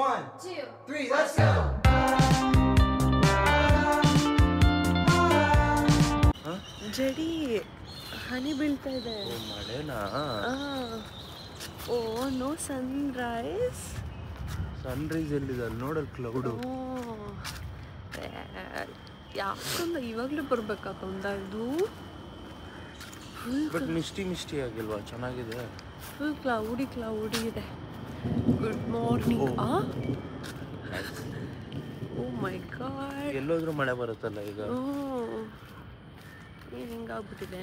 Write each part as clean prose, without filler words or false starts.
1, 2, 3, let's go! ಜಡಿ ಹನಿ ಬೀಳ್ತಾ ಇದೆ. ಮಳೆನಾ? Oh no sunrise. ಸನ್ರೈಸ್ ಎಲ್ಲಿದೆ ಅಲ್ಲಿ ನೋಡಲ್ ಕ್ಲೌಡು. ಯಾಕಂದ ಇವಾಗಲೂ ಬರ್ಬೇಕಾಕಂದ ಇದು ಬಟ್ ಮಿಸ್ಟಿ ಆಗಿಲ್ವಾ? ಚೆನ್ನಾಗಿದೆ. ಫುಲ್ ಕ್ಲೌಡಿ ಇದೆ. Good morning. Oh my god, ಎಲ್ಲೋದ್ರೂ ಮಳೆ ಬರುತ್ತಲ್ಲ ಈಗ. ಏನು ಹಿಂಗಾಗ್ಬಿಟ್ಟಿದೆ.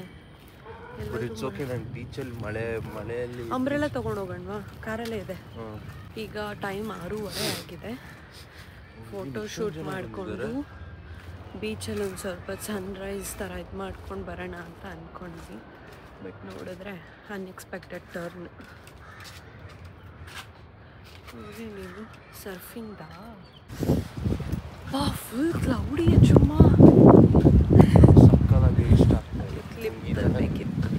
But it's okay. ನಾನು ಬೀಚಲ್ಲಿ ಮಳೆಯಲ್ಲಿ ಅಂಬ್ರೆಲ್ಲ ತೊಗೊಂಡು ಹೋಗೋಣವಾ? ಕಾರಲ್ಲೇ ಇದೆ. ಈಗ ಟೈಮ್ 6:30 ಆಗಿದೆ. ಫೋಟೋ ಶೂಟ್ ಮಾಡಿಕೊಂಡು ಬೀಚಲ್ಲಿ ಒಂದು ಸ್ವಲ್ಪ ಸನ್ರೈಸ್ ಥರ ಇದು ಮಾಡ್ಕೊಂಡು ಬರೋಣ ಅಂತ ಅಂದ್ಕೊಂಡ್ವಿ. ಬಟ್ ನೋಡಿದ್ರೆ ಅನ್ಎಕ್ಸ್ಪೆಕ್ಟೆಡ್ ಟರ್ನ್. ನೀವು ಸರ್ಫಿಂಗಾ? ಫುಲ್ ಕ್ಲೌಡಿ ಅಜ್ಜಮ್ಮ. ಸಕ್ಕದಾಗಿ ಇಷ್ಟ ಆಗ್ತದೆ. ಕ್ಲಿಪ್ ತರಬೇಕಿತ್ತು.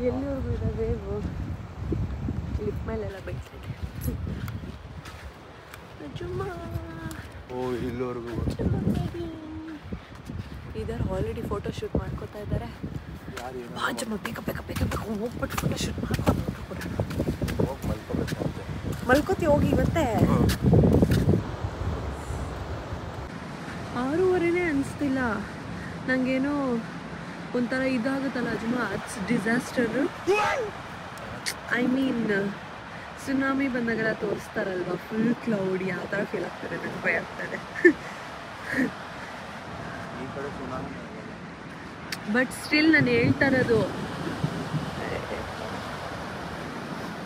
ಎಲ್ಲಿವರೆಗೂ ಇದೆ ವೇವು? ಕ್ಲಿಪ್ ಮೇಲೆಲ್ಲ ಬೈತಿದೆ ಅಜ್ಜಮ್ಮ. ಓ ಇಲ್ಲಿವರೆಗೂ ಇದರ ಆಲ್ರೆಡಿ ಫೋಟೋ ಶೂಟ್ ಮಾಡ್ಕೋತಾ ಇದ್ದಾರೆ. ಅಜ್ಜಮ್ಮ ಬೇಗ ಹೋಗ್ಬಿಟ್ಟು ಫೋಟೋ ಶೂಟ್ ಮಾಡ್ಕೊಂಡು ಹೋಗಿ ಮಲ್ಕೋಬೇಕಂತೆ. ಮಲ್ಕೋತಿ ಹೋಗಿ ಇವತ್ತೇ. 6:30 ಅನಿಸ್ತಿಲ್ಲ ನನಗೇನೋ ಒಂಥರ ಇದಾಗುತ್ತಲ್ಲ ಅಜ್ಜಮ್ಮ. ಅಟ್ಸ್ ಡಿಸಾಸ್ಟರು. ಐ ಮೀನ್ ಸುನಾಮಿ ಬಂದಾಗೆಲ್ಲ ತೋರಿಸ್ತಾರಲ್ವ, ಫುಲ್ ಕ್ಲೌಡಿ, ಆ ಥರ ಫೀಲ್ ಆಗ್ತದೆ. ನನಗೆ ಭಯ ಆಗ್ತದೆ. ಬಟ್ ಸ್ಟಿಲ್ ನಾನು ಹೇಳ್ತಾ ಇರೋದು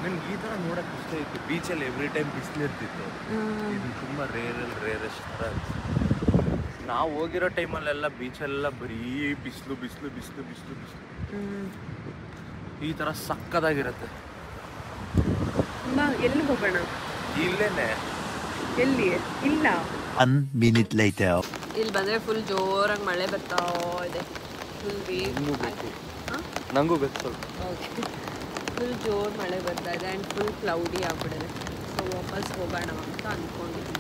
ನನಗೆ ಈ ಥರ ನೋಡೋಕೆ ಇಷ್ಟ ಇತ್ತು. ಬೀಚಲ್ಲಿ ಎವ್ರಿ ಟೈಮ್ ಬಿಸಿಲು ಇರ್ತಿತ್ತು. ಇದು ತುಂಬ ರೇರೆಸ್ಟ್ ಥರ ಅನಿಸ್ತು. ನಾವು ಹೋಗಿರೋ ಟೈಮಲ್ಲೆಲ್ಲ ಬೀಚಲ್ಲೆಲ್ಲ ಬರೀ ಬಿಸಿಲು. ಈ ಥರ ಸಕ್ಕದಾಗಿರುತ್ತೆ. ಎಲ್ಲಿ ಹೋಗೋಣ? ಇಲ್ಲೇನೆ. ಎಲ್ಲಿ? ಇಲ್ಲ. 1 minute later. ಇಲ್ಲಿ ಬಂದರೆ ಫುಲ್ ಜೋರಾಗಿ ಮಳೆ ಬರ್ತಾ ಇದೆ. ಫುಲ್ ನನಗೂ ಬೇಕು ಸ್ವಲ್ಪ. ಓಕೆ, ಫುಲ್ ಜೋರು ಮಳೆ ಬರ್ತಾ ಇದೆ ಆ್ಯಂಡ್ ಫುಲ್ ಕ್ಲೌಡಿ ಆಗ್ಬಿಡಿದೆ. ಸೊ ವಾಪಸ್ ಹೋಗೋಣ ಅಂತ ಅಂದ್ಕೊಂಡಿದ್ದೀನಿ.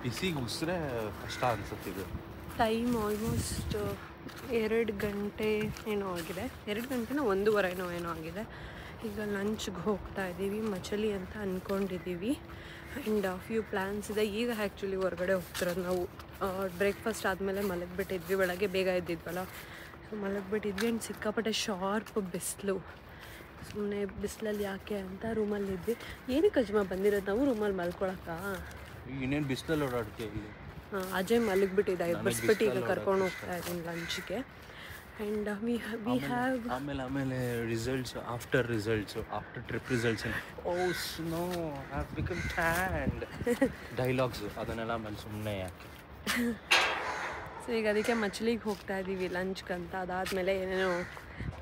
ಬಿಸಿಗೆ ಉಸಿರೇ ಕಷ್ಟ ಅನ್ಸುತ್ತೆ. ಇದು ಟೈಮ್ ಆಲ್ಮೋಸ್ಟ್ 2 ಗಂಟೆ ಏನೋ ಆಗಿದೆ. 2 ಗಂಟೆನ 1:15 ಏನೋ ಆಗಿದೆ. ಈಗ ಲಂಚ್ಗೆ ಹೋಗ್ತಾ ಇದ್ದೀವಿ. ಮಚಲಿ ಅಂತ ಅಂದ್ಕೊಂಡಿದ್ದೀವಿ. ಆ್ಯಂಡ್ ಫ್ಯೂ ಪ್ಲ್ಯಾನ್ಸ್ ಇದೆ. ಈಗ ಆ್ಯಕ್ಚುಲಿ ಹೊರಗಡೆ ಹೋಗ್ತಿರೋದು ನಾವು. ಬ್ರೇಕ್ಫಾಸ್ಟ್ ಆದಮೇಲೆ ಮಲಗಿಬಿಟ್ಟಿದ್ವಿ. ಬೆಳಗ್ಗೆ ಬೇಗ ಎದ್ದಿದ್ವಲ್ಲ, ಸೊ ಮಲಗಿಬಿಟ್ಟಿದ್ವಿ. ಆ್ಯಂಡ್ ಸಿಕ್ಕಾಪಟ್ಟೆ ಶಾರ್ಪ್ ಬಿಸಿಲು. ಸುಮ್ಮನೆ ಬಿಸಿಲಲ್ಲಿ ಯಾಕೆ ಅಂತ ರೂಮಲ್ಲಿದ್ವಿ. ಏನಕ್ಕೆ ಅಜ್ಜಮ್ಮ ಬಂದಿರೋದು ನಾವು ರೂಮಲ್ಲಿ ಮಲ್ಕೊಳಕ್ಕ? ಇನ್ನೇನು ಬಿಸಿಲಲ್ಲಿ ಓಡಾಡ್ತೀವಿ ಇಲ್ಲಿ. ಅಜಯ್ ಮಲಗಿಬಿಟ್ಟಿದ್ದ. ಎಬ್ಬರಿಸ್ಬಿಟ್ಟು ಈಗ ಕರ್ಕೊಂಡು ಹೋಗ್ತಾ ಇದ್ದೀನಿ ಲಂಚ್ಗೆ. ಆ್ಯಂಡ್ ವಿ ಹ್ಯಾವ್ ಆಮೇಲೆ after trip results oh snow have become tanned dialogues ಅದನ್ನೆಲ್ಲ ಆಮೇಲೆ ಸುಮ್ಮನೆ ಯಾಕೆ. ಸೊ ಈಗ ಅದಕ್ಕೆ ಮಚ್ಲಿಗೆ ಹೋಗ್ತಾ ಇದ್ದೀವಿ ಲಂಚ್ಗಂತ. ಅದಾದಮೇಲೆ ಏನೇನೋ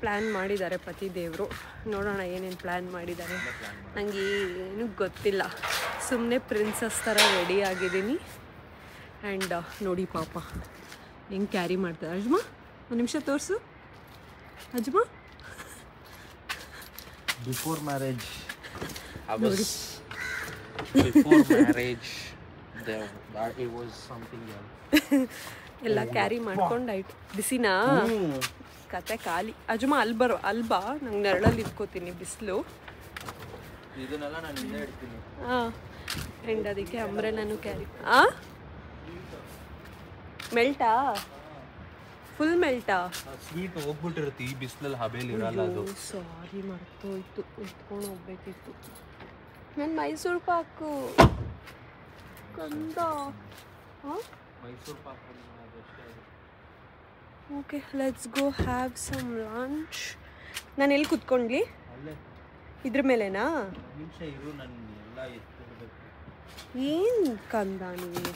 ಪ್ಲ್ಯಾನ್ ಮಾಡಿದ್ದಾರೆ ಪತಿ ದೇವರು. ನೋಡೋಣ ಏನೇನು ಪ್ಲ್ಯಾನ್ ಮಾಡಿದ್ದಾರೆ. ನನಗೆ ಏನೂ ಗೊತ್ತಿಲ್ಲ. ಸುಮ್ಮನೆ ಪ್ರಿನ್ಸಸ್ ಥರ ರೆಡಿ ಆಗಿದ್ದೀನಿ. ಆ್ಯಂಡ್ ನೋಡಿ ಪಾಪ ಹೆಂಗೆ ಕ್ಯಾರಿ ಮಾಡ್ತಾರೆ. ಅಜ್ಮ ಒಂದು ನಿಮಿಷ ತೋರಿಸು ಅಜ್ಮ. ಬಿಫೋರ್ ಮ್ಯಾರೇಜ್ ಎಲ್ಲ ಕ್ಯಾರಿ ಮಾಡ್ಕೊಂಡು ಆಯ್ತು. ಬಿಸಿನಾ ಕತೆ ಖಾಲಿ. ಅಜ್ಮ ಅಲ್ಲಿ ಬಾ, ನಂಗೆ ನೆರಳಲ್ಲಿ ಇಟ್ಕೋತೀನಿ ಬಿಸಿಲು. ಇದನ್ನೆಲ್ಲ ನಾನು ಹಿಂದೆ ಇಡ್ತೀನಿ. ಹಾಂ, ಆ್ಯಂಡ್ ಅದಕ್ಕೆ ಅಂಬ್ರೆಲಾನು ಕ್ಯಾರಿ. ಮೆಲ್ಟಾ? ಫುಲ್ ಮೆಲ್ಟಾ? ಸ್ವೀಟ್ ಹೋಗ್ಬಿಟ್ಟಿರುತ್ತೆ ಈ ಬಿಸಿಲಲ್ಲಿ. ಹಬೇಲಿ ಇರಲ್ಲ ಅದು. ಸಾರಿ, ಮರ್ತೋಯ್ತು. ಎತ್ಕೊಂಡು ಹೋಗ್ಬೇಕಿತ್ತು. ನನ್ನ ಮೈಸೂರು ಪಾಕು ಕಂದ. Mysore pak. Okay, let's go have some lunch. ನಾನು ಎಲ್ಲಿ ಕುತ್ಕೊಂಡ್ಲಿ? ಇದ್ರ ಮೇಲೆನಾ? ನಿಮಿಷ ಇರು, ನಾನು ಎಲ್ಲ ಎತ್ತಿಡ್ಬೇಕು. ಏನು ಕಂದ ನೀವು?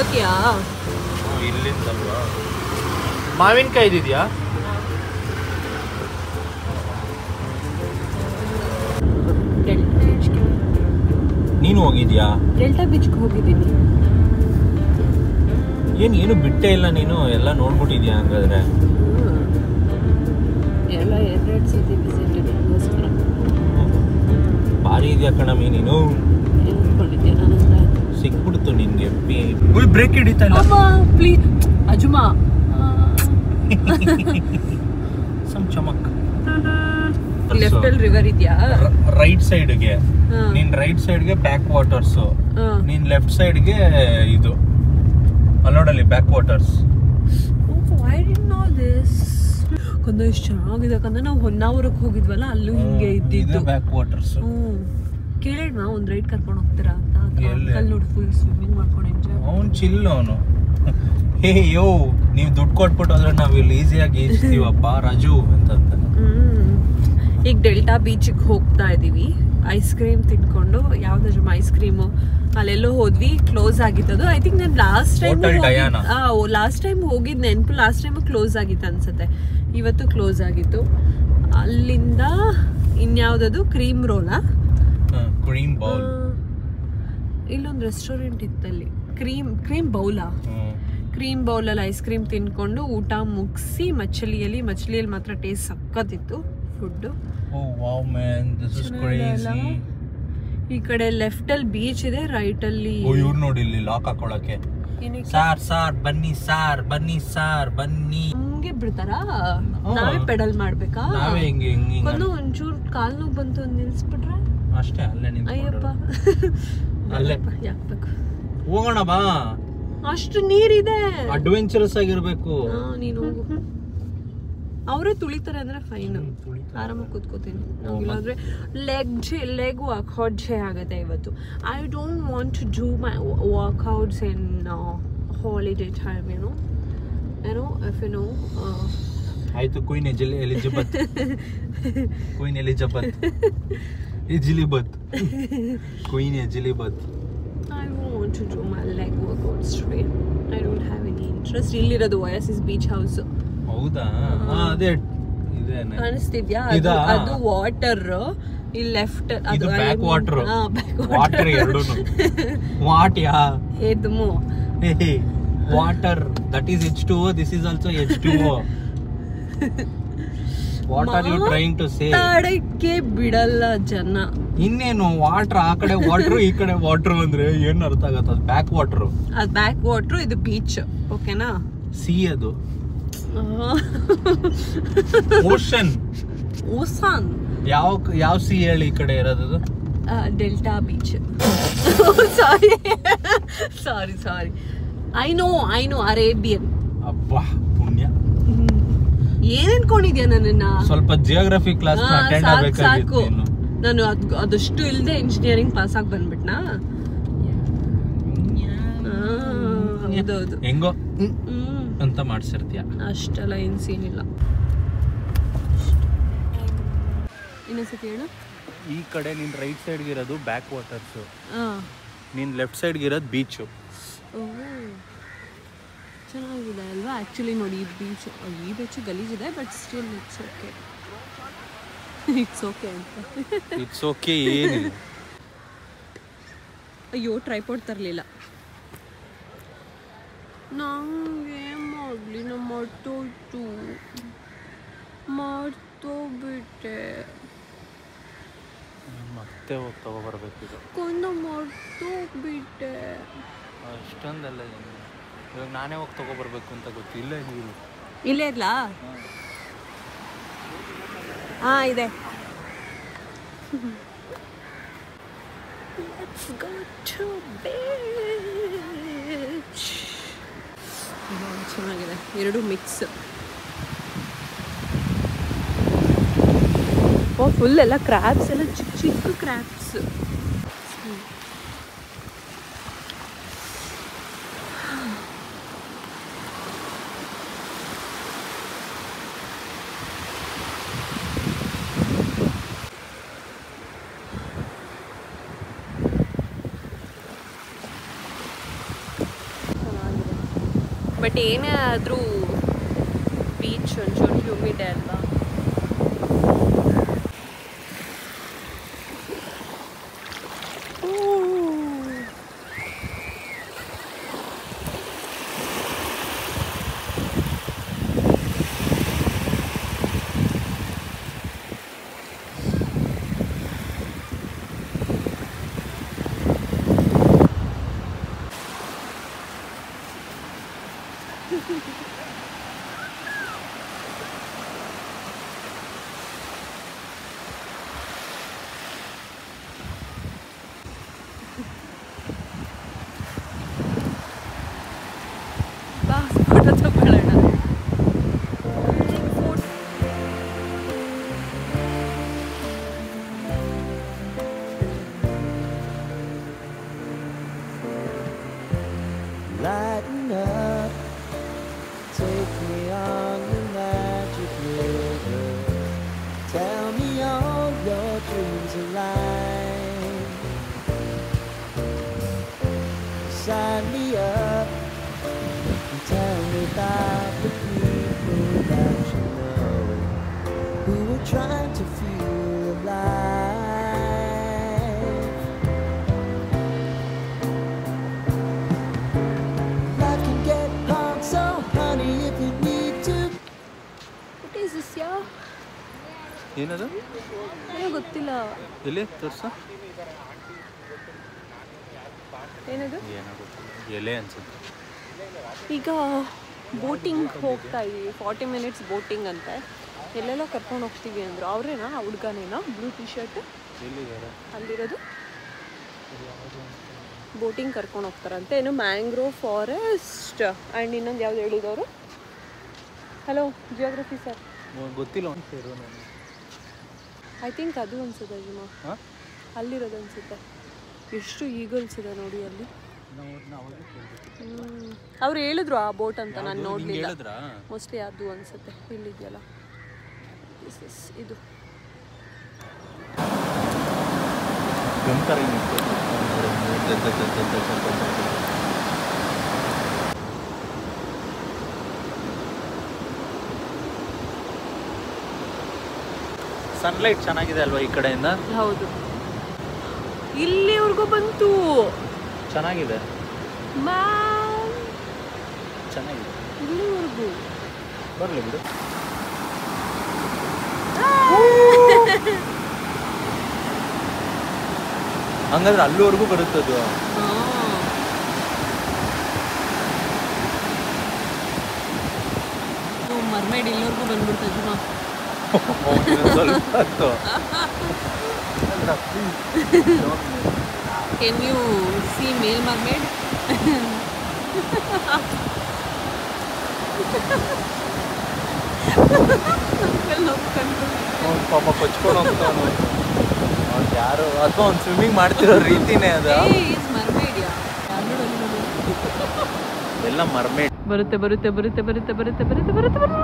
ಹೋಗ್ತೀಯಾ? ಇಲ್ಲಿಂದಲ್ವಾ? ಮಾವಿನಕಾಯಿ ಇದೆಯಾ? ನೀನು ಹೋಗಿದ್ಯಾ? ಡೆಲ್ಟಾ ಬೀಚ್ಗೆ ಹೋಗಿದ್ದೀನಿ. ಏನು ಬಿಟ್ಟೇ ಇಲ್ಲ ನೀನು, ಎಲ್ಲ ನೋಡ್ಬಿಟ್ಟಿದ್ಯಾ ಹಂಗಾದ್ರೆ? ಎಲ್ಲ 2 ಸತಿ ವಿಸಿಟ್ ಅದಕ್ಕೋಸ್ಕರ. ಭಾರಿ ಇದೆಯಾ ಕಣಮಿ ನೀನು. ಹೇಳ್ಕೊಂಡಿದ್ಯಾ ನನ್ನಂತ? ಸಿಕ್ಬಿಡ್ತು ನಿನ್ಗೆ. ಬ್ರೇಕ್ ಹಿಡಿತಾ ಇಲ್ಲ. ಪ್ಲೀಸ್ ಅಜುಮಾ. ಸಮ್ ಚಮಕ್. ಲೆಫ್ಟ್ ಅಲ್ಲಿ ರಿವರ್ ಇದೆಯಾ? ರೈಟ್ ಸೈಡ್ಗೆ ನೀನ್ ರೈಟ್ ಸೈಡ್ಗೆ ಬ್ಯಾಕ್ ವಾಟರ್ಸ್, ನೀನ್ ಲೆಫ್ಟ್ ಸೈಡ್ಗೆ ಇದು ಅಲ್ಲೋಡಲ್ಲಿ backwaters. I didn't know this. ಕಂದ ಎಷ್ಟು ಚೆನ್ನಾಗಿದೆ ಕಂದ. ನಾವು ಹೊನ್ನಾವರಕ್ಕೆ ಹೋಗಿದ್ವಲ್ಲ, ಅಲ್ಲೂ ಹಿಂಗೆ ಇದ್ದಿದ್ದು ಬ್ಯಾಕ್ ವಾಟರ್ಸ್. ಕೇಳೋಣ ಒಂದ್ ರೈಡ್ ಕರ್ಕೊಂಡು ಹೋಗ್ತೀರಾ ಅಂತ. ಅಂಕಲ್ ನೋಡಿ ಫುಲ್ ಸ್ವಿಮ್ಮಿಂಗ್ ಮಾಡ್ಕೊಂಡು ಎಂಜಾಯ್. ಅವ್ನು ಚಿಲ್ ಅವನು. ಹೇ ಯೋ, ನೀವು ದುಡ್ಡು ಕೊಟ್ಬಿಟ್ಟು ಆದ್ರೆ ನಾವ್ ಇಲ್ಲಿ ಈಸಿಯಾಗಿ ಈಜ್ತೀವಪ್ಪ ರಾಜು ಅಂತ. ಈಗ ಡೆಲ್ಟಾ ಬೀಚಿಗೆ ಹೋಗ್ತಾ ಇದೀವಿ. ಐಸ್ ಕ್ರೀಮ್ ತಿನ್ಕೊಂಡು, ಯಾವ್ದಾದ್ರು ಐಸ್ ಕ್ರೀಮು ಅಲ್ಲೆಲ್ಲೋ ಹೋದ್ವಿ, ಕ್ಲೋಸ್ ಆಗಿತ್ತದು. ಐ ಥಿಂಕ್ ನಾನು ಲಾಸ್ಟ್ ಟೈಮ್ ಹೋಗಿದ್ ನೆನಪು. ಲಾಸ್ಟ್ ಟೈಮ್ ಕ್ಲೋಸ್ ಆಗಿತ್ತು ಅನ್ಸುತ್ತೆ, ಇವತ್ತು ಕ್ಲೋಸ್ ಆಗಿತ್ತು. ಅಲ್ಲಿಂದ ಇನ್ಯಾವ್ದದು ಕ್ರೀಮ್ ರೋಲಾ, ಕ್ರೀಮ್ ಬೌಲ್, ಇಲ್ಲೊಂದು ರೆಸ್ಟೋರೆಂಟ್ ಇತ್ತಲ್ಲಿ ಕ್ರೀಮ್ ಬೌಲಾ, ಕ್ರೀಮ್ ಬೌಲಲ್ಲಿ ಐಸ್ ಕ್ರೀಮ್ ತಿನ್ಕೊಂಡು ಊಟ ಮುಗಿಸಿ ಮಚ್ಚಲಿಯಲ್ಲಿ ಮಾತ್ರ ಟೇಸ್ಟ್ ಸಕ್ಕತ್ತಿತ್ತು ಫುಡ್. ಈ ಕಡೆ ಲೆಫ್ಟ್ ಅಲ್ಲಿ ಬೀಚ್ ಇದೆ, ರೈಟ್ ಅಲ್ಲಿ ಇವ್ರು ನೋಡಿ ಇಲ್ಲಿ ಲಾಕ್ ಹಾಕೊಳಕ್ಕೆ. ಸಾರ್ ಬನ್ನಿ ಸಾರ್ ಬನ್ನಿ ಸಾರ್ ಬನ್ನಿ ಹಂಗೆ ಬಿಡ್ತಾರಾ? ನಾವೇ ಪೆಡಲ್ ಮಾಡ್ಬೇಕಾ? ನಾವೇ ಹಿಂಗೆ ಒಂಚೂರು ಕಾಲ್ ನೋವು ಬಂತು ಅಂತ ನಿಲ್ಸ್ಬಿಟ್ರೆ ಅಷ್ಟೇ. ಅಲ್ಲೇ ಅಯ್ಯಪ್ಪ, ಅಲ್ಲೇ ಯಾಕಬೇಕು? ಹೋಗೋಣ ಬಾ, ಅಷ್ಟು ನೀರಿದೆ. ಅಡ್ವೆಂಚರಸ್ ಆಗಿರ್ಬೇಕು. ನೀನು ಹೋಗು. ಅವರೇ ತುಳಿತಾರೆ ಅಂದ್ರೆ ಫೈನ್, ಆರಾಮಾಗಿ ಕೂತ್ಕೋತೀನಿ. ಇಲ್ಲಾಂದ್ರೆ ಲೆಗ್ ವರ್ಕೌಟ್ಸೇ ಆಗುತ್ತೆ ಇವತ್ತು. I don't want to do my workouts in holiday time. ಏನೋ ಇಫ್ ಯು ನೋ. ಆಯ್ತು, queen Elizabeth queen Elizabeth queen Elizabeth. I want to do my leg workouts today. I don't have any interest. ಇಲ್ಲಿರೋದು Oasis Beach House. ಹೌದಾ? ಅದೇ ಇದೇನೆ ಕಾಣಿಸ್ತಿದ್ಯಾ? ಅದು water, ಇಲ್ಲಿ left ಅದು back water. Water ಎರಡೂನು ವಾಟ್ ಯಾ ಎದ್ಮು water, that is H2O, this is also H2O. What are you trying to say? ತಾಡಕ್ಕೆ ಬಿಡಲ್ಲ ಜನ. ಇನ್ನೇನು ವಾಟರ್, ಆ ಕಡೆ ವಾಟರ್ ಈ ಕಡೆ ವಾಟರ್ ಅಂದ್ರೆ ಏನ್ ಅರ್ಥ ಆಗತ್ತ? ಅದು ಬ್ಯಾಕ್ ವಾಟರ್. ಅದು ಬ್ಯಾಕ್ ವಾಟರ್, ಇದು ಬೀಚ್. ಓಕೆನಾ? ಸಿ ಅದು ಓಷನ್. ಯಾವ ಸಿ ಹೇಳಿ ಈ ಕಡೆ ಇರೋದು? Delta beach. Sorry I know Arabian. ಅಬ್ಬಾ ಪುಣ್ಯ. ಏನ್ ಅನ್ಕೊಂಡಿದ್ಯಾ ನನ್ನನ್ನ? ಸ್ವಲ್ಪ ಜಿಯೋಗ್ರಫಿ ಕ್ಲಾಸ್ ಅಟೆಂಡ್ ಆಗಬೇಕಾಗಿತ್ತು. ನಾನು ಅದಷ್ಟು ಇಲ್ಲದೆ ಇಂಜಿನಿಯರಿಂಗ್ ಪಾಸ್ ಆಗಿ ಬಂದ್ಬಿಟ್ನಾ? ಹೌದೌದು, ಹೆಂಗೋ ಅಂತ ಮಾಡ್ಸಿರ್ತೀಯ. ಅಷ್ಟೆಲ್ಲ ಏನ್ ಸೀನ್ ಇಲ್ಲ. ಇನ್ನೊಂದ್ಸತಿ ಹೇಳು. ಈ ಕಡೆ ನಿನ್ ರೈಟ್ ಸೈಡ್ಗೆ ಇರೋದು ಬ್ಯಾಕ್ ವಾಟರ್ಸ್, ನಿನ್ ಲೆಫ್ಟ್ ಸೈಡ್ಗೆ ಇರೋದು ಬೀಚು. ಚೆನ್ನಾಗಿದೆ ಅಲ್ವಾ? ಆ್ಯಕ್ಚುಲಿ ನೋಡಿ, ಈ ಬೀಚ್ ಗಲೀಜಿದೆ, ಬಟ್ ಸ್ಟಿಲ್ ಇಟ್ಸ್ ಓಕೆ ಅಂತ. ಇಟ್ಸ್ ಓಕೆ ಏನಿಲ್ಲ. ಅಯ್ಯೋ, ಟ್ರೈಪಾಡ್ ತರಲಿಲ್ಲ. ನಂಗೆ ಮಾಡಲಿ, ನಾ ಮರ್ತೋಗ್ಬಿಟ್ಟೆ. ಮತ್ತೆ ಹೋಗಿ ತಗೋಬರ್ಬೇಕೀಗ. ಮರ್ತೋಗ್ಬಿಟ್ಟೆ. ಅಷ್ಟೊಂದಲ್ಲ, ಇವಾಗ ನಾನೇ ಹೋಗಿ ತಗೋಬರ್ಬೇಕು ಅಂತ ಗೊತ್ತಿಲ್ಲ. ನೀವು ಇಲ್ಲೇ ಇರ್ಲಾ? ಇದೆ. Let's go to beach. ಚೆನ್ನಾಗಿದೆ, ಎರಡು ಮಿಕ್ಸ್. ಫುಲ್ ಎಲ್ಲ ಕ್ರ್ಯಾಬ್ಸ್, ಎಲ್ಲ ಚಿಕ್ಕ ಚಿಕ್ಕ ಕ್ರ್ಯಾಬ್ಸ್. ಬಟ್ ಏನೇ ಆದರೂ ಬೀಚ್ ಒಂಚೂರು ಹ್ಯೂಮಿಡ್ ಅಲ್ವಾ. ಫೋಟೋ ತಗೊಳ್ಳೋಣ. Lighten up, take me on the magic river. Tell me all your dreams alive. Sign me up and tell me about the people that you know who are trying to feel alive. Life can get hard, so honey, if you need to. What is this, yeah? ಏನದು? ಏನೋ ಗೊತ್ತಿಲ್ಲ. ಎಲ್ಲಿ ತೋರ್ಸ? ಏನದು? ಏನೋ ಗೊತ್ತಿಲ್ಲ, ಎಲೆ ಅನ್ಸುತ್ತೆ. ಈಗ ಬೋಟಿಂಗ್ ಹೋಗ್ತಾ ಇದ್ದೀವಿ, 40 ಮಿನಿಟ್ಸ್ ಬೋಟಿಂಗ್ ಅಂತೆ. ಎಲ್ಲೆಲ್ಲ ಕರ್ಕೊಂಡು ಹೋಗ್ತೀವಿ ಅಂದರು. ಅವರೇನಾ ಹುಡ್ಗನೇನಾ ಬ್ಲೂ ಟಿ ಶರ್ಟ್ ಅಲ್ಲಿರೋದು? ಬೋಟಿಂಗ್ ಕರ್ಕೊಂಡು ಹೋಗ್ತಾರಂತೆ. ಏನು ಮ್ಯಾಂಗ್ರೋವ್ ಫಾರೆಸ್ಟ್ ಆ್ಯಂಡ್ ಇನ್ನೊಂದು ಯಾವ್ದು ಹೇಳಿದವರು? Hello geography sir. ಗೊತ್ತಿಲ್ಲ. ಐ ಥಿಂಕ್ ಅದು ಅನ್ಸುತ್ತೆ ಅಜ್ಮ, ಅಲ್ಲಿರೋದು ಅನ್ಸುತ್ತೆ. ಎಷ್ಟು ಈಗಲ್ಸ್ ಇದೆ ನೋಡಿ ಅಲ್ಲಿ. ಅವ್ರು ಹೇಳಿದ್ರು ಆ ಬೋಟ್ ಅಂತ, ನಾನು ನೋಡಲಿಲ್ಲ. ಮೋಸ್ಟ್ಲಿ ಅದು ಅನ್ಸುತ್ತೆ. ಇಲ್ಲಿದೆಯಲ್ಲ ಇದು. ಸನ್ಲೈಟ್ ಚೆನ್ನಾಗಿದೆ ಅಲ್ವಾ ಈ ಕಡೆಯಿಂದ? ಹೌದು, ಇಲ್ಲಿವರೆಗೂ ಬಂತು. ಚೆನ್ನಾಗಿದೆ, ಚೆನ್ನಾಗಿದೆ. ಇಲ್ಲಿವರೆಗೂ ಬರಲಿ ಬಿಡು. ಹಂಗಾದ್ರೆ ಅಲ್ಲಿವರೆಗೂ ಬರುತ್ತದು. ಮರ್ಮೇಡ್ ಇಲ್ಲಿವರೆಗೂ ಬಂದ್ಬಿಡ್ತದೆ. ಸ್ವಲ್ಪ ಹೊತ್ತು. Can you see male mermaid? ಪಾಪ ಕೊಚ್ಕೊಂಡು ಹೋಗ್ತಾನು. ಅವ್ನು ಯಾರು ಅಥವಾ ಅವ್ನು ಸ್ವಿಮ್ಮಿಂಗ್ ಮಾಡ್ತಿರೋ ರೀತಿನೇ ಅದು. ಎಲ್ಲ ಮರ್ಮೇಡ್. ಬರುತ್ತೆ ಬರುತ್ತೆ ಬರುತ್ತೆ ಬರುತ್ತೆ ಬರುತ್ತೆ ಬರುತ್ತೆ ಬರುತ್ತೆ ಬರುತ್ತೆ.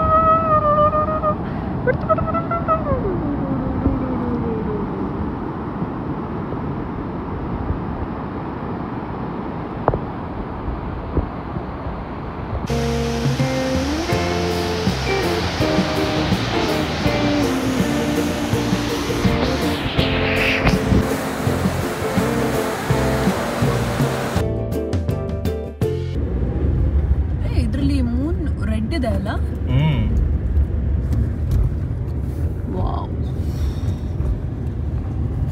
ಇದೆ ಅಲ್ಲ? ವಾವ್,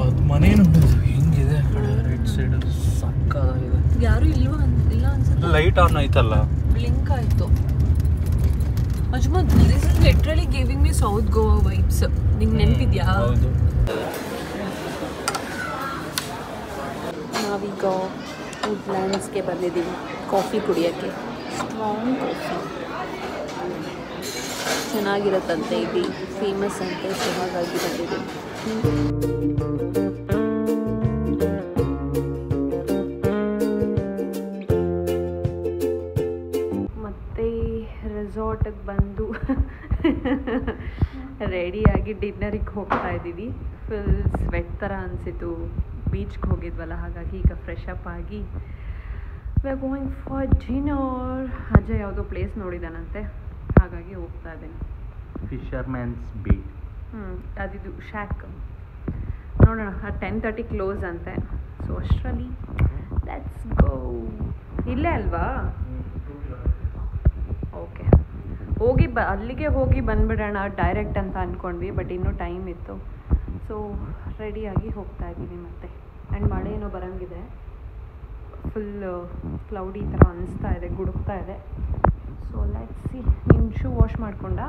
ಅದು ಮನೆ ನೋಡೋದು ಹೆಂಗಿದೆ ರೈಟ್ ಸೈಡ್. ಸಕ್ಕತ್ತಾಗಿದೆ. ಯಾರು ಇಲ್ವಾ? ಇಲ್ಲ ಅನ್ಸುತ್ತೆ. ಲೈಟ್ ಆನ್ ಆಯ್ತಲ್ಲ, ಬ್ಲಿಂಕ್ ಆಯ್ತು. Azmat, this is literally giving me south Goa vibes. ನಿಂಗೆ ನೆನಪಿದ್ಯಾ? ಹೌದು. ನಾವೀಗ ವುಡ್ಲ್ಯಾಂಡ್ಸ್ಗೆ ಬಂದಿದ್ದೀವಿ ಕಾಫಿ ಕುಡಿಯೋಕ್ಕೆ. ಸ್ಟ್ರಾಂಗ್ ಕಾಫಿ ಚೆನ್ನಾಗಿರುತ್ತಂತೆ, ಇಲ್ಲಿ ಫೇಮಸ್ ಅಂತೆ. ಸೊ ಹಾಗಾಗಿ ಬಂದಿದ್ದೀವಿ. ಮತ್ತು ರೆಸಾರ್ಟಿಗೆ ಬಂದು ರೆಡಿಯಾಗಿ ಡಿನ್ನರಿಗೆ ಹೋಗ್ತಾ ಇದ್ದೀವಿ. ಫುಲ್ ಸ್ವೆಟ್ ಥರ ಅನಿಸಿತು, ಬೀಚ್ಗೆ ಹೋಗಿದ್ವಲ್ಲ, ಹಾಗಾಗಿ ಈಗ ಫ್ರೆಶ್ ಅಪ್ ಆಗಿ we are going for dinner. Ajay ಯಾವುದೋ ಪ್ಲೇಸ್ ನೋಡಿದಾನಂತೆ, ಹಾಗಾಗಿ ಹೋಗ್ತಾ ಇದ್ದೀನಿ. ಫಿಶರ್ಮ್ಯಾನ್ಸ್ ಬೇ. ಅದಿದು ಶಾಕ್ ನೋಡೋಣ. 10:30 ಕ್ಲೋಸ್ ಅಂತೆ. ಸೊ ಅಷ್ಟರಲ್ಲಿ ಲೆಟ್ಸ್ ಗೋ. ಇಲ್ಲೇ ಅಲ್ವಾ? ಓಕೆ, ಹೋಗಿ ಅಲ್ಲಿಗೆ ಹೋಗಿ ಬಂದುಬಿಡೋಣ ಡೈರೆಕ್ಟ್ ಅಂತ ಅಂದ್ಕೊಂಡ್ವಿ, ಬಟ್ ಇನ್ನೂ ಟೈಮ್ ಇತ್ತು. ಸೊ ರೆಡಿಯಾಗಿ ಹೋಗ್ತಾ ಇದ್ದೀವಿ ಮತ್ತೆ. ಆ್ಯಂಡ್ ಮಳೆ ಏನೋ ಬರೋಂಗಿದೆ, ಫುಲ್ ಕ್ಲೌಡಿ ಥರ ಅನಿಸ್ತಾ ಇದೆ, ಗುಡುಕ್ತಾ ಇದೆ. So let's see. ನಿನ್ನ ಶೂ ವಾಶ್ ಮಾಡ್ಕೊಂಡಾ?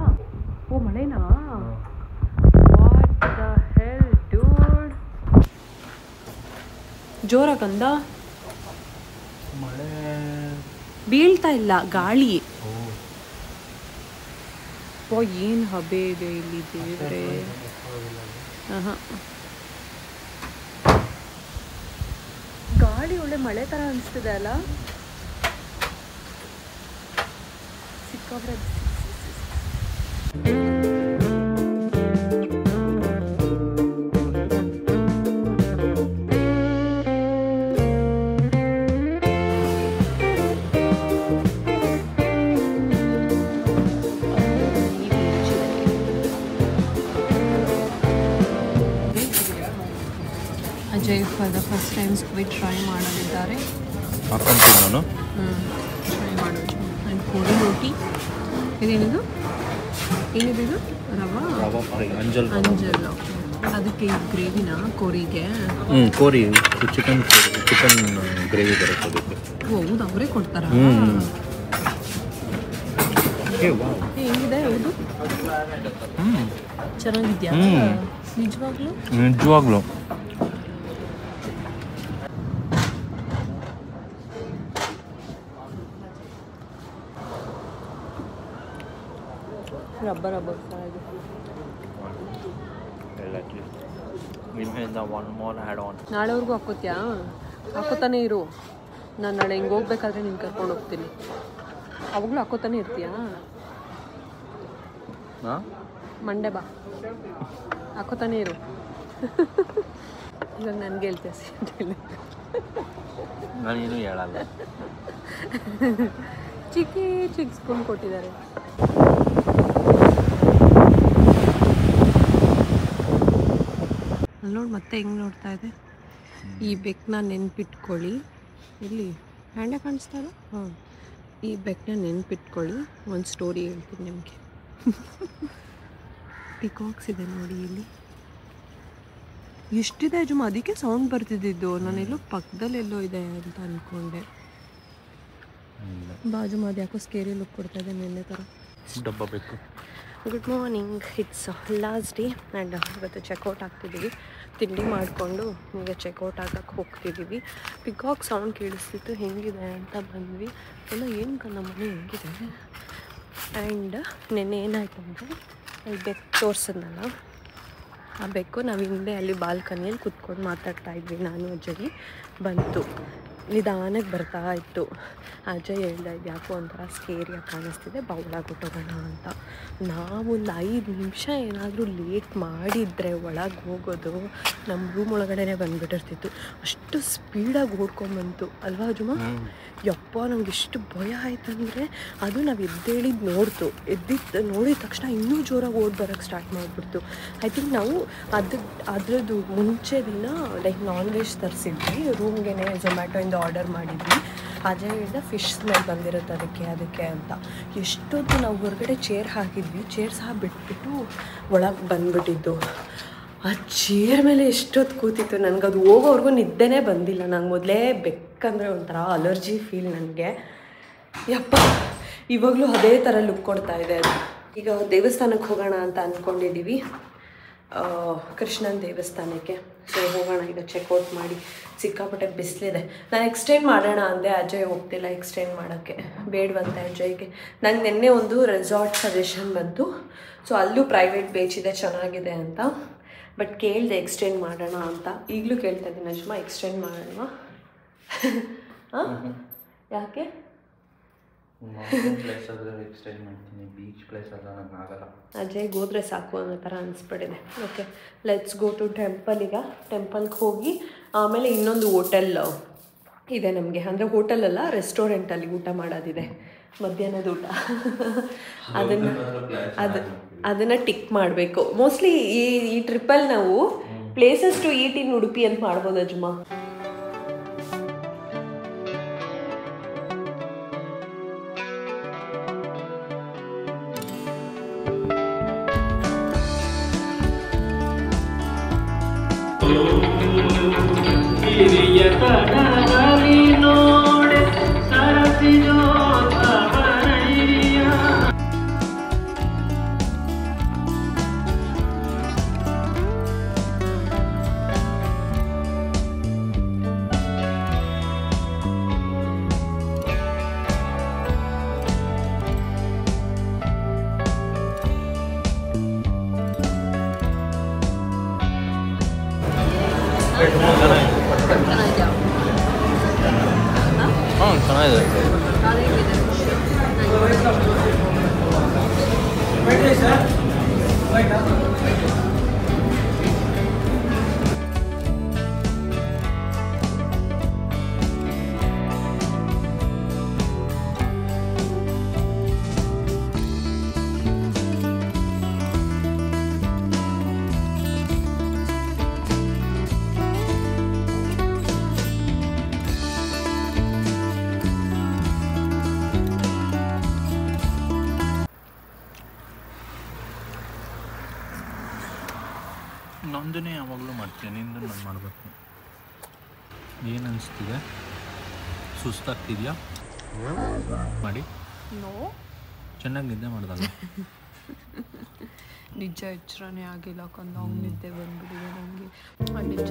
ಓ ಮಳೆನಾ? What the hell dude. ಜೋರಾಗಂದ ಮಳೆ ಬೀಳ್ತಾ ಇಲ್ಲ, ಗಾಳಿ. ಓ ಏನು ಹಬೆ ಇದೆ ಇಲ್ಲಿ ದೇವ್ರೆ. ಹಾಂ, ಗಾಳಿ ಒಳ್ಳೆ ಮಳೆ ಥರ ಅನಿಸ್ತಿದೆ ಅಲ್ಲ. ಸಿಕ್ಕಾಬ್ರೆ Ajay for the first time squid try ಮಾಡಲಿದ್ದಾರೆ. ಹಾಕೊಂತೀನಿ ನಾನು. ಟ್ರೈ ಮಾಡೋದು. ಆ್ಯಂಡ್ ಕೋಳಿ ರೋಟಿ. ಇದೇನಿದು? ಏನಿದು? ರವಾ ಫ್ರೈ. ಅಂಜಲ್. ಅದಕ್ಕೆ ಗ್ರೇವಿನ ಕೋರಿಗೆ? ಕೋರಿ ಚಿಕನ್ ಗ್ರೇವಿ ಬರುತ್ತೆ ಅದಕ್ಕೆ. ಹೌದು, ಅವರೇ ಕೊಡ್ತಾರಾ? ಹೆಂಗಿದೆ ಹೌದು? ಚೆನ್ನಾಗಿದ್ಯಾ ನಿಜವಾಗ್ಲೂ? ರಬ್ಬರ್ ನಿಮ್ಮೆಯಿಂದ ಒನ್ ಮೋರ್ ಆ್ಯಡ್ ಆನ್. ನಾಳೆವರೆಗೂ ಹಾಕೋತ್ಯಾ? ಹಾಕೋತಾನೆ ಇರು. ನಾನು ನಾಳೆ ಹಿಂಗೆ ಹೋಗ್ಬೇಕಾದ್ರೆ ನೀನು ಕರ್ಕೊಂಡು ಹೋಗ್ತೀನಿ. ಅವಾಗಲೂ ಹಾಕೋತಾನೆ ಇರ್ತೀಯಾ? ಮಂಡೆ ಬಾ, ಹಾಕೋತಾನೆ ಇರು. ಇವಾಗ ನನಗೆ ಹೇಳ್ತೀಯ ಸೀಟಲ್ಲಿ? ನಾನೇನು ಹೇಳಲ್ಲ. ಚಿಕ್ಕ ಸ್ಪೂನ್ ಕೊಟ್ಟಿದ್ದಾರೆ. ನೋಡಿ ಮತ್ತೆ ಹೆಂಗೆ ನೋಡ್ತಾ ಇದೆ. ಈ ಬೆಕ್ಕನ್ನ ನೆನ್ಪಿಟ್ಕೊಳ್ಳಿ. ಇಲ್ಲಿ ಹ್ಯಾಂಡೆ ಕಾಣಿಸ್ತಾ ಇಲ್ಲ? ಹಾಂ, ಈ ಬೆಕ್ಕನ್ನ ನೆನ್ಪಿಟ್ಕೊಳ್ಳಿ. ಒಂದು ಸ್ಟೋರಿ ಹೇಳ್ತೀನಿ ನಿಮಗೆ. ಪಿಕಾಕ್ಸ್ ಇದೆ ನೋಡಿ ಇಲ್ಲಿ, ಎಷ್ಟಿದೆ ಅಜುಮ. ಅದಕ್ಕೆ ಸೌಂಡ್ ಬರ್ತಿದ್ದಿದ್ದು. ನಾನೆಲ್ಲೋ ಪಕ್ಕದಲ್ಲೆಲ್ಲೋ ಇದೆ ಅಂತ ಅಂದ್ಕೊಂಡೆ. ಬಾಜುಮ ಅದು ಯಾಕೋ ಸ್ಕೇರಿ ಲುಕ್ ಕೊಡ್ತಾ ಇದೆ, ನಿನ್ನೆ ಥರ. ಡಬ್ಬ ಬೇಕು. Good morning. It's last day and ಇವತ್ತು ಚೆಕ್ಔಟ್ ಆಗ್ತಿದ್ದೀವಿ. ತಿಂಡಿ ಮಾಡಿಕೊಂಡು ಈಗ ಚೆಕ್ಔಟ್ ಆಗಕ್ಕೆ ಹೋಗ್ತಿದ್ದೀವಿ. ಪಿಕಾಕ್ ಸೌಂಡ್ ಕೇಳಿಸ್ತಿತ್ತು, ಹೆಂಗಿದೆ ಅಂತ ಬಂದ್ವಿ. ಎಲ್ಲ ಏನು ನಮ್ಮ ಮನೆ ಹೆಂಗಿದೆ. ಆ್ಯಂಡ್ ನೆನ್ನೆ ಏನಾಯ್ತು ಅಂದರೆ, ಅಲ್ಲಿ ಬೆಕ್ಕು ತೋರಿಸಿದ್ನಲ್ಲ, ಆ ಬೆಕ್ಕು ನಾವು ಹಿಂದೆ ಅಲ್ಲಿ ಬಾಲ್ಕನಿಯಲ್ಲಿ ಕುತ್ಕೊಂಡು ಮಾತಾಡ್ತಾ ಇದ್ವಿ ನಾನು ಅಜ್ಜಗಿ. ಬಂತು, ನಿಧಾನಕ್ಕೆ ಬರ್ತಾ ಇತ್ತು. ಅಜಯ್ ಹೇಳ್ದ, ಇದು ಯಾಕೋ ಒಂಥರ ಸ್ಕೇರಿಯಾಗಿ ಕಾಣಿಸ್ತಿದೆ, ಬೌಲಾಗೊಟ್ಟೋಗೋಣ ಅಂತ. ನಾವೊಂದು 5 ನಿಮಿಷ ಏನಾದರೂ ಲೇಟ್ ಮಾಡಿದರೆ ಒಳಗೆ ಹೋಗೋದು ನಮ್ಮ ರೂಮ್ ಒಳಗಡೆ ಬಂದುಬಿಟ್ಟಿರ್ತಿತ್ತು. ಅಷ್ಟು ಸ್ಪೀಡಾಗಿ ಓಡ್ಕೊಂಬಂತು ಅಲ್ವಾ ಅಜುಮ? ಯಪ್ಪ, ನಂಗೆ ಎಷ್ಟು ಭಯ ಆಯ್ತಂದರೆ, ಅದು ನಾವು ಎದ್ದೇಳಿದ್ದು ನೋಡ್ತು. ನೋಡಿದ ತಕ್ಷಣ ಇನ್ನೂ ಜೋರಾಗಿ ಓಡಿ ಬರೋಕ್ಕೆ ಸ್ಟಾರ್ಟ್ ಮಾಡಿಬಿಡ್ತು. ಐ ಥಿಂಕ್ ನಾವು ಅದರದ್ದು ಮುಂಚೆ ದಿನ ಲೈಕ್ ನಾನ್ ವೆಜ್ ತರಿಸಿದ್ವಿ ರೂಮ್ಗೆ, ಝೊಮ್ಯಾಟೋಯಿಂದ ಆರ್ಡರ್ ಮಾಡಿದ್ವಿ. ಅಜಯ್ ಹೇಳ್ದ ಫಿಶ್ ಸ್ಮೆಲ್ ಬಂದಿರುತ್ತೆ ಅದಕ್ಕೆ ಅಂತ. ಎಷ್ಟೊತ್ತು ನಾವು ಹೊರಗಡೆ ಚೇರ್ ಹಾಕಿದ್ವಿ, ಚೇರ್ ಸಹ ಬಿಟ್ಬಿಟ್ಟು ಒಳಗೆ ಬಂದುಬಿಟ್ಟಿದ್ದು. ಆ ಚೇರ್ ಮೇಲೆ ಎಷ್ಟೊತ್ತು ಕೂತಿತ್ತು. ನನಗದು ಹೋಗೋವರೆಗೂ ನಿದ್ದೆನೇ ಬಂದಿಲ್ಲ. ನಂಗೆ ಮೊದಲೇ ಬೆಕ್ಕಂದರೆ ಒಂಥರ ಅಲರ್ಜಿ ಫೀಲ್ ನನಗೆ. ಯಪ್ಪ, ಇವಾಗಲೂ ಅದೇ ಥರ ಲುಕ್ ಕೊಡ್ತಾ ಇದೆ ಅದು. ಈಗ ದೇವಸ್ಥಾನಕ್ಕೆ ಹೋಗೋಣ ಅಂತ ಅಂದ್ಕೊಂಡಿದ್ದೀವಿ, ಕೃಷ್ಣನ ದೇವಸ್ಥಾನಕ್ಕೆ. ಸೊ ಹೋಗೋಣ ಈಗ ಚೆಕ್ಔಟ್ ಮಾಡಿ. ಸಿಕ್ಕಾಪಟ್ಟೆ ಬಿಸಿಲಿದೆ. ನಾನು ಎಕ್ಸ್ಟೆಂಡ್ ಮಾಡೋಣ ಅಂದೆ, ಅಜಯ್ ಹೋಗ್ತಿಲ್ಲ ಎಕ್ಸ್ಟೆಂಡ್ ಮಾಡೋಕ್ಕೆ. ಬೇಡವಂತೆ ಅಜಯ್ಗೆ. ನಂಗೆ ನಿನ್ನೆ ಒಂದು ರೆಸಾರ್ಟ್ ಸಜೆಷನ್ ಬಂತು. ಸೊ ಅಲ್ಲೂ ಪ್ರೈವೇಟ್ ಬೇಚ್ ಇದೆ, ಚೆನ್ನಾಗಿದೆ ಅಂತ. ಬಟ್ ಕೇಳಿದೆ ಎಕ್ಸ್ಟೆಂಡ್ ಮಾಡೋಣ ಅಂತ. ಈಗಲೂ ಕೇಳ್ತಾ ಇದ್ದೀನಿ, ಅಜ್ಮ ಎಕ್ಸ್ಟೆಂಡ್ ಮಾಡೋಣ? ಹಾಂ, ಯಾಕೆ? ಪ್ಲೇಸ್ ಆದರೆ ಎಕ್ಸ್ಟೆಂಡ್ ಮಾಡ್ತೀನಿ, ಬೀಚ್ ಪ್ಲೇಸ್ ಅಲ್ಲ ನನಗೆ ಆಗಲ್ಲ. ಅಜಯ್ಗೆ ಹೋದರೆ ಸಾಕು ಅನ್ನೋ ಥರ ಅನಿಸ್ಬಿಟ್ಟಿದೆ. Okay, let's go to temple. ಈಗ ಟೆಂಪಲ್ಗೆ ಹೋಗಿ ಆಮೇಲೆ ಇನ್ನೊಂದು ಹೋಟೆಲ್ ಇದೆ ನಮಗೆ. ಅಂದರೆ ಹೋಟೆಲಲ್ಲ, ರೆಸ್ಟೋರೆಂಟಲ್ಲಿ ಊಟ ಮಾಡೋದಿದೆ, ಮಧ್ಯಾಹ್ನದ ಊಟ. ಅದನ್ನು ಟಿಕ್ ಮಾಡಬೇಕು. ಮೋಸ್ಟ್ಲಿ ಈ ಟ್ರಿಪ್ಪಲ್ಲಿ ನಾವು ಪ್ಲೇಸಸ್ ಟು ಈಟ್ ಇನ್ ಉಡುಪಿ ಅಂತ ಮಾಡ್ಬೋದು ಅಜ್ಮಾ. ನಂದನೇ ಯಾವಾಗಲೂ ಮಾಡ್ತೀನಿ, ನಿಂದು ನಾನು ಮಾಡಬೇಕು. ಏನು ಅನಿಸ್ತಿದೆ? ಸುಸ್ತಾಗ್ತಿದೆಯಾ? ಮಾಡಿ ಚೆನ್ನಾಗಿ ನಿದ್ದೆ ಮಾಡ್ದಲ್ಲ. ನಿಜ ಎಚ್ಚರನೇ ಆಗಿಲ್ಲ ಕಂದ, ಅವ್ನು ನಿದ್ದೆ ಬಂದ್ಬಿಟ್ಟಿದೆ ನನಗೆ. ನಿಜ